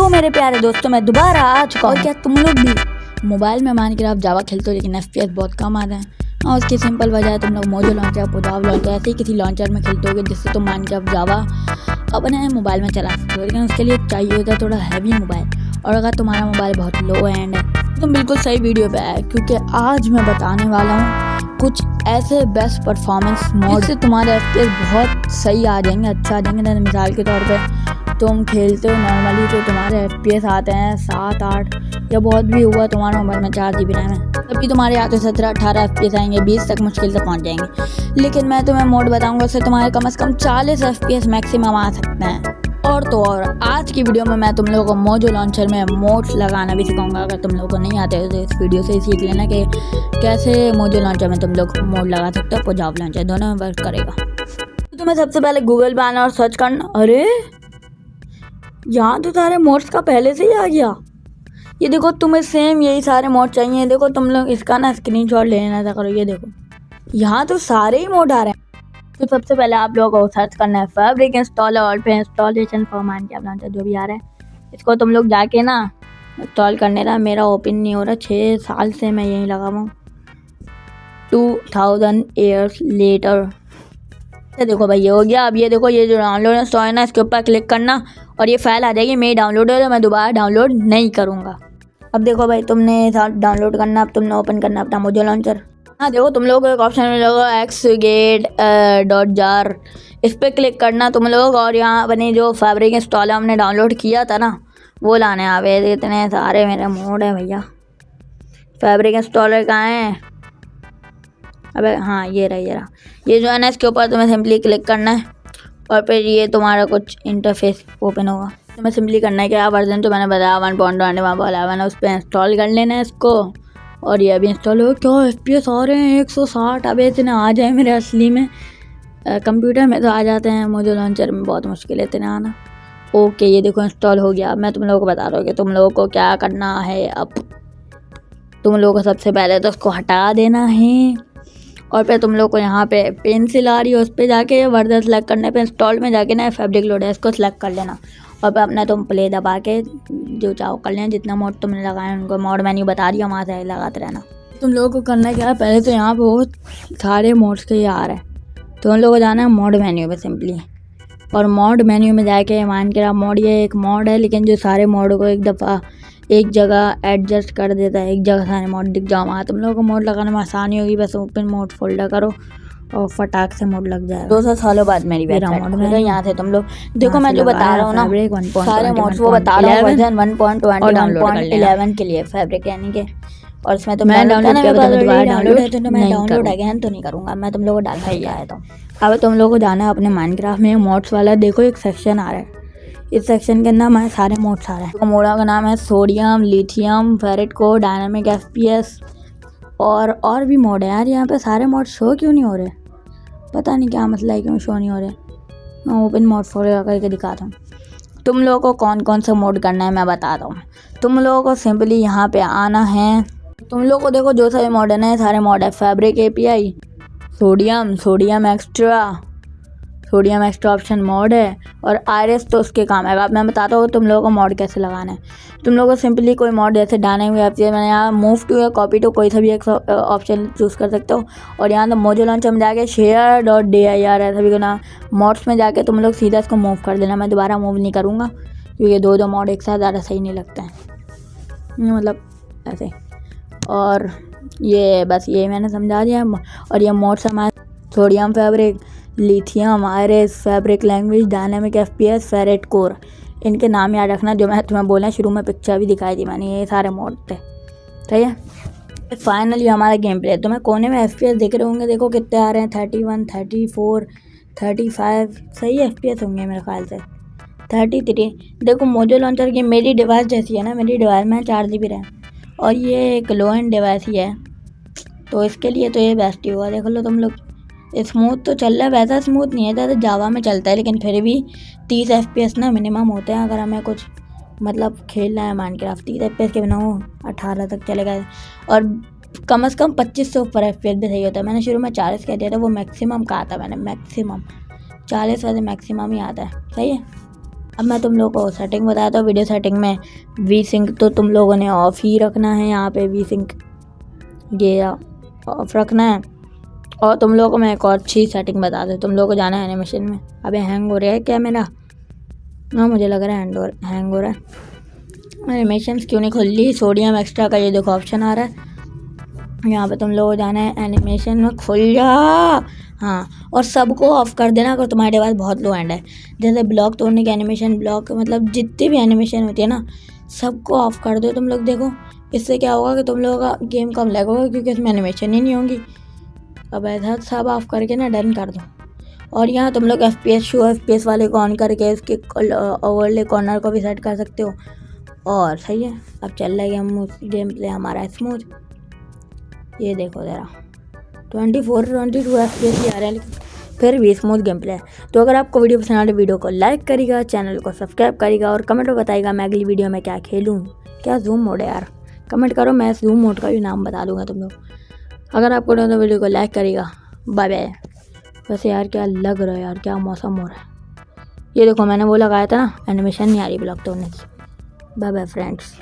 Hello मेरे प्यारे दोस्तों, मैं दोबारा आ चुका हूँ। और क्या तुम लोग भी मोबाइल में माइनक्राफ्ट जावा खेलते हो लेकिन एफपीएस बहुत कम आ रहे हैं? और उसकी सिंपल वजह है तुम लोग मोजो लॉन्चर, पोजाव लॉन्चर ऐसे ही किसी लॉन्चर में खेलते होगे जिससे तुम माइनक्राफ्ट जावा अपने मोबाइल में चला सकते हो। लेकिन उसके लिए चाहिए होता है थोड़ा हैवी मोबाइल, और अगर तुम्हारा मोबाइल बहुत लो एंड है तो तुम बिल्कुल सही वीडियो पे आए, क्योंकि आज मैं बताने वाला हूँ कुछ ऐसे बेस्ट परफॉर्मेंस मोड से तुम्हारे एफपीएस बहुत सही आ जाएंगे, अच्छा आ जाएंगे। मिसाल के तौर पे तुम खेलते हो नॉर्मली तो तुम्हारे एफपीएस आते हैं 7-8 या बहुत भी हुआ तुम्हारा मोबाइल में 4 GB रैम है, तभी तुम्हारे आते 17-18 एफपीएस आएंगे, 20 तक मुश्किल से पहुंच जाएंगे। लेकिन मैं तुम्हें मोड बताऊंगा उससे तुम्हारे कम से कम 40 एफपीएस मैक्सिमम आ सकते हैं। और तो और आज की वीडियो में मैं तुम लोगों को मोजो लॉन्चर में मोड्स लगाना भी सिखाऊंगा। अगर तुम लोगों को नहीं आते तो इस वीडियो से सीख लेना कि कैसे मोजो लॉन्चर में तुम लोग मोड लगा सकते हो। पोजाव लॉन्चर दोनों में वर्क करेगा। तो तुम्हें सबसे पहले गूगल पे आना और सर्च करना। अरे यहाँ तो सारे मोड्स का पहले से ही आ गया। ये देखो, तुम्हें सेम यही सारे मोड चाहिए। देखो तुम लोग इसका ना स्क्रीनशॉट ले लेना था करो। ये देखो यहाँ तो सारे ही मोड आ रहे हैं। तो सबसे पहले आप लोगों को सर्च करना है फैब्रिक इंस्टॉलर और फिर इंस्टॉलेशन फॉर माइनक्राफ्ट लॉन्चर जो भी आ रहा है इसको तुम लोग जाके ना इंस्टॉल करने रहा। मेरा ओपन नहीं हो रहा, 6 साल से मैं यहीं लगा हुआ हूँ। 2000 years later। देखो भाई ये हो गया। अब ये देखो, ये जो डाउनलोड इंस्टॉल है ना, इसके ऊपर क्लिक करना और ये फाइल आ जाएगी। मेरी डाउनलोड है तो मैं दोबारा डाउनलोड नहीं करूँगा। अब देखो भाई, तुमने डाउनलोड करना, अब तुमने ओपन करना अपना मोजो लॉन्चर। हाँ देखो, तुम लोगों को एक ऑप्शन मिलेगा xget.jar, इस पर क्लिक करना तुम लोग, और यहाँ अपनी जो फैब्रिक इंस्टॉलर हमने डाउनलोड किया था ना वो लाने आवे। इतने सारे मेरे मोड हैं भैया। फैब्रिक इंस्टॉलर कहाँ है? अबे हाँ, ये रहा। ये जो है ना, इसके ऊपर तुम्हें सिंपली क्लिक करना है और फिर ये तुम्हारा कुछ इंटरफेस ओपन होगा। तुम्हें सिंपली करना है क्या वर्जन तो मैंने बताया 1.21 उस पर इंस्टॉल कर लेना है इसको। और ये अभी इंस्टॉल हो। क्या एफपीएस आ रहे हैं 160। अब इतने आ जाए मेरे असली में कंप्यूटर में तो आ जाते हैं, मोजो लॉन्चर में बहुत मुश्किल है इतने आना। ओके, ये देखो इंस्टॉल हो गया। मैं तुम लोगों को बता रहा हूँ कि तुम लोगों को क्या करना है। अब तुम लोगों को सबसे पहले तो उसको हटा देना है और फिर तुम लोग को यहाँ पे पेंसिल आ रही है उस पर जाके वर्जन सेलेक्ट करने पे इंस्टॉल में जाके ना फैब्रिक लोड है इसको सेलेक्ट कर लेना और फिर अपना तुम प्ले दबा के जो चाहो कर लेना। जितना मोड तुमने लगाए उनको मोड मेन्यू बता दिया, वहाँ से लगाते रहना। तुम लोगों को करना क्या है, पहले तो यहाँ पे बहुत सारे मोड्स के ये आ रहे हैं तो उन लोगों को जाना है मोड मेन्यू पे सिंपली। और मोड मेन्यू में जाके माइनक्राफ्ट मोड, ये एक मोड है लेकिन जो सारे मोड को एक दफ़ा एक जगह एडजस्ट कर देता है, एक जगह सारे मोड दिख जाओ। वहाँ तुम लोगों को मोड लगाने में आसानी होगी। बस ओपन मोड फोल्डर करो और फटाक से मोड लग जाएगा। 200 सालों बाद मेरी मोड में यहाँ से तुम लोग देखो, मैं जो बता रहा हूँ ना सारे मोड्स वो बता रहा हूँ। वर्जन 1.21 के लिए फैब्रिक यानी कि, और इसमें तो मैं डाउनलोड है तो मैं डाउनलोड अगेन तो नहीं करूँगा, मैं तुम लोगों को डालना ही आया था। अब तुम लोगों को जाना है अपने माइनक्राफ्ट में मोड्स वाला। देखो एक सेक्शन आ रहा है, इस सेक्शन के अंदर हमारे सारे मोड्स आ रहे हैं। मोडा का नाम है Sodium, Lithium, Ferrite Core, Dynamic FPS और भी मोड है यार। यहाँ पे सारे मोड शो क्यों नहीं हो रहे, पता नहीं क्या मसला है, क्यों शो नहीं हो रहे। मैं ओपन मोड फोल्डर करके दिखाता हूँ तुम लोगों को कौन कौन से मोड करना है। मैं बताता हूँ तुम लोगों को सिंपली यहाँ पे आना है। तुम लोग को देखो जो सारे मॉडर्न है सारे मॉड है। Fabric API, sodium extra option mod है और आयरस तो उसके काम है। अब मैं बताता हूँ तुम लोगों को मॉड कैसे लगाना है। तुम लोगों को सिंपली कोई मॉड जैसे डायनामिक एफपीएस, मैंने यहाँ मूव टू या कॉपी टू कोई सा भी एक ऑप्शन चूज़ कर सकते हो। और यहाँ तो मोजो लॉन्चर में जाके share.dir ऐसा भी करना। मॉड्स में जाके तुम लोग सीधा इसको मूव कर देना। मैं दोबारा मूव नहीं करूँगा क्योंकि दो मॉड एक साथ ज़्यादा सही नहीं लगते हैं, मतलब ऐसे। और ये बस ये मैंने समझा दिया। और ये मोड्स हमारे Sodium, Fabric, Lithium, Iris, Fabric Language, Dynamic FPS, Ferrite Core, इनके नाम याद रखना जो मैं तुम्हें बोला। शुरू में पिक्चर भी दिखाई थी मैंने, ये सारे मोड थे। सही है। फाइनली हमारा गेम प्ले। तुम्हें कोने में एफपीएस दिख रहे होंगे, देखो कितने आ रहे हैं, 31, 34, 35 सही एफपीएस होंगे मेरे ख्याल से, 33। देखो मोजो लॉन्चर की मेरी डिवाइस जैसी है ना, मेरी डिवाइस में 4 GB रैम और ये एक लो एंड डिवाइस ही है तो इसके लिए तो ये बेस्ट ही हुआ। देख लो तुम लोग, स्मूथ तो चल रहा है, वैसा स्मूथ नहीं है, ज़्यादा जावा में चलता है लेकिन फिर भी 30 FPS ना मिनिमम होते हैं अगर हमें कुछ मतलब खेलना है माइनक्राफ्ट। 30 FPS के बिना वो 18 तक चलेगा और कम से कम 25 से ऊपर FPS भी सही होता है। मैंने शुरू में 40 कह दिया था, वो मैक्सिमम कहा था मैंने, मैक्सिमम 40 वैसे मैक्सिमम ही आता है। सही है। अब मैं तुम लोगों को सेटिंग बताता हूँ। वीडियो सेटिंग में वी सिंक तो तुम लोगों ने ऑफ ही रखना है। यहाँ पे वी सिंक ये ऑफ रखना है। और तुम लोगों को मैं एक और अच्छी सेटिंग बता दूँ। तुम लोगों को जाना है एनिमेशन में। अबे हैंग हो रहा है क्या मेरा? हाँ मुझे लग रहा है हैंग हो रहा है। एनिमेशन क्यों नहीं खुल रही? सोडियम एक्स्ट्रा का ये देखो ऑप्शन आ रहा है। यहाँ पे तुम लोगों को जाना है एनिमेशन में, खुल जा। हाँ, और सबको ऑफ कर देना अगर तुम्हारे पास बहुत लो एंड है। जैसे ब्लॉक तोड़ने की एनिमेशन, ब्लॉक मतलब जितनी भी एनिमेशन होती है ना, सबको ऑफ कर दो तुम लोग। देखो इससे क्या होगा कि तुम लोगों का गेम कम लैग होगा, क्योंकि इसमें एनिमेशन ही नहीं होंगी। अब ऐसा सब ऑफ करके ना डन कर दो। और यहाँ तुम लोग FPS वाले को ऑन करके इसके ओवरले कॉर्नर को भी सेट कर सकते हो। और सही है, अब चल रहा है गेम प्ले हमारा स्मूथ। ये देखो ज़रा 24-22 FPS ही आ रहा है, लेकिन फिर भी स्मूथ गेम प्ले है। तो अगर आपको वीडियो पसंद आए तो वीडियो को लाइक करिएगा, चैनल को सब्सक्राइब करिएगा और कमेंट में बताइएगा मैं अगली वीडियो में क्या खेलूँ। क्या जूम मोड है यार? कमेंट करो, मैं जूम मोड का भी नाम बता दूंगा तुम लोग। अगर आपको तो वीडियो को लाइक करिएगा। Bye bye. वैसे यार क्या लग रहा है यार, क्या मौसम हो रहा है। ये देखो मैंने वो लगाया था ना, एनिमेशन नहीं आ रही ब्लॉक तोड़ने की। Bye bye friends.